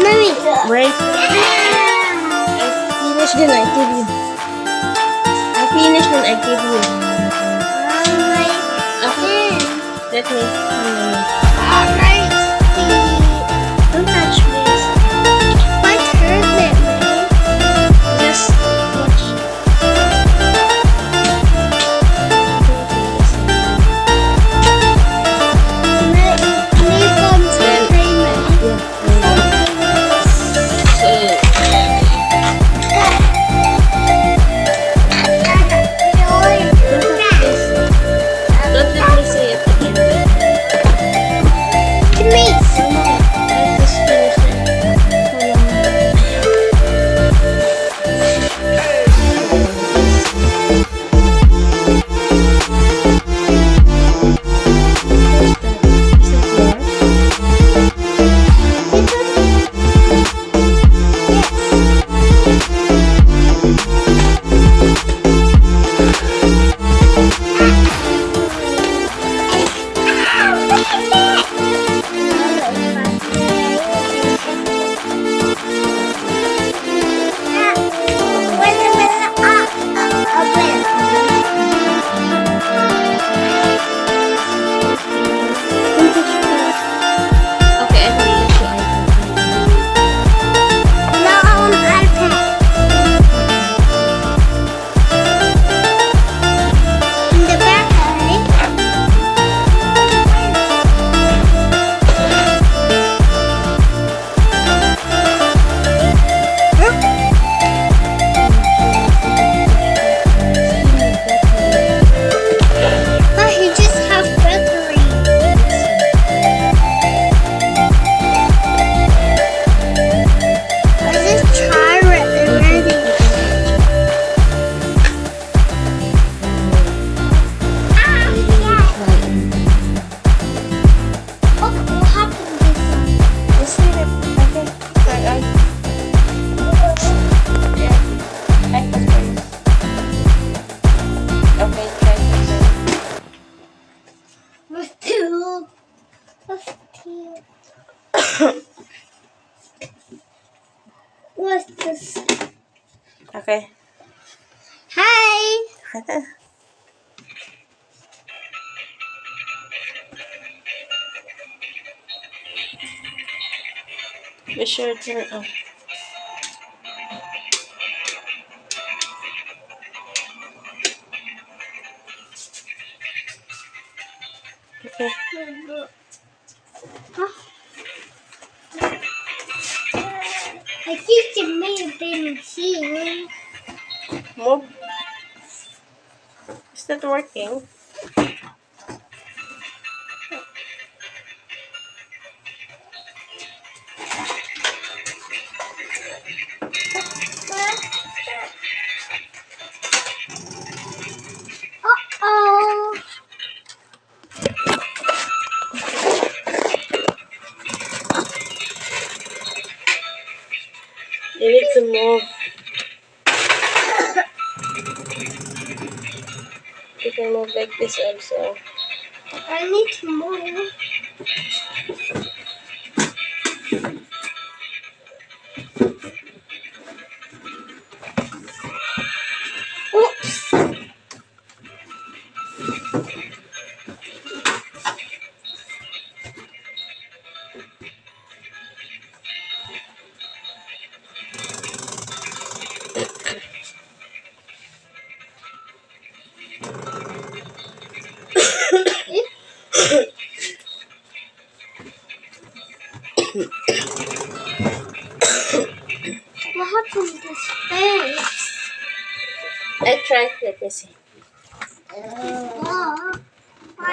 Wait. I finished then I give you. I finished then I give you. Let me. Alright. Don't touch please. My turn, Mary. Just watch. Don't let me say it again. Let us finish it. Okay, I finished your What's this? Okay. Hi. Be sure to turn on. Okay. I think it may have been here. Move. Is that working? Uh-oh. You need to move. You can move like this also. I need to move. Oops. What happened to this face? I tried. Let me see. Oh, I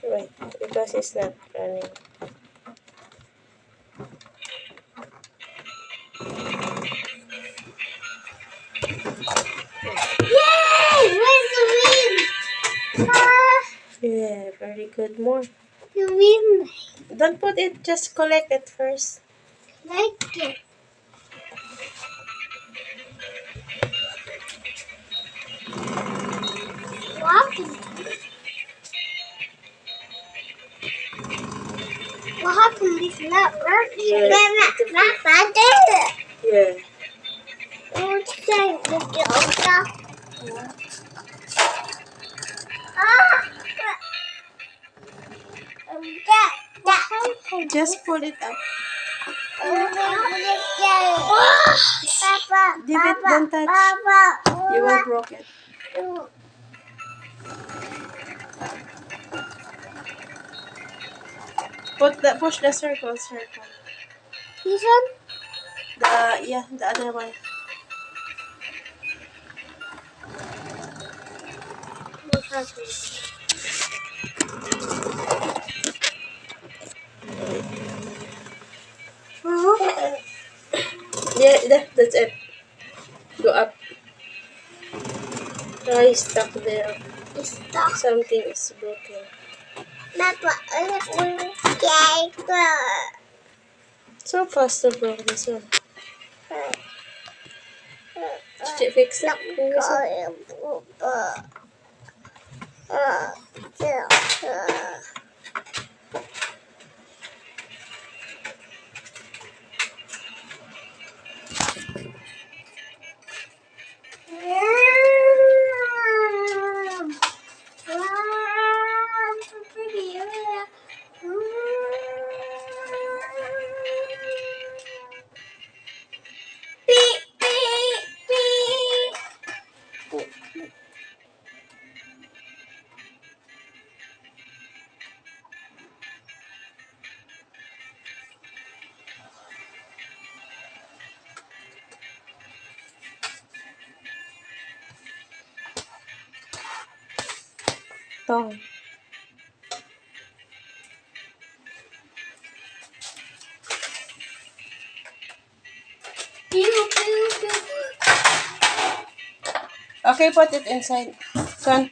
Wait, because it's not running. Yay! Where's the wind? good. More. You mean Don't put it. Just collect it first. like it? What happened? It's not working. Yeah. Not there. Yeah. What's that? Just pull it up. Papa, Leave it. Don't touch. You won't broke it. Push the circle. This one? The other one. What happened? Yeah, that's it. Go up. I stuck there. It's stuck. Something is broken. So fast to broke this one. Did you fix it? Tong. Okay, put it inside. Son.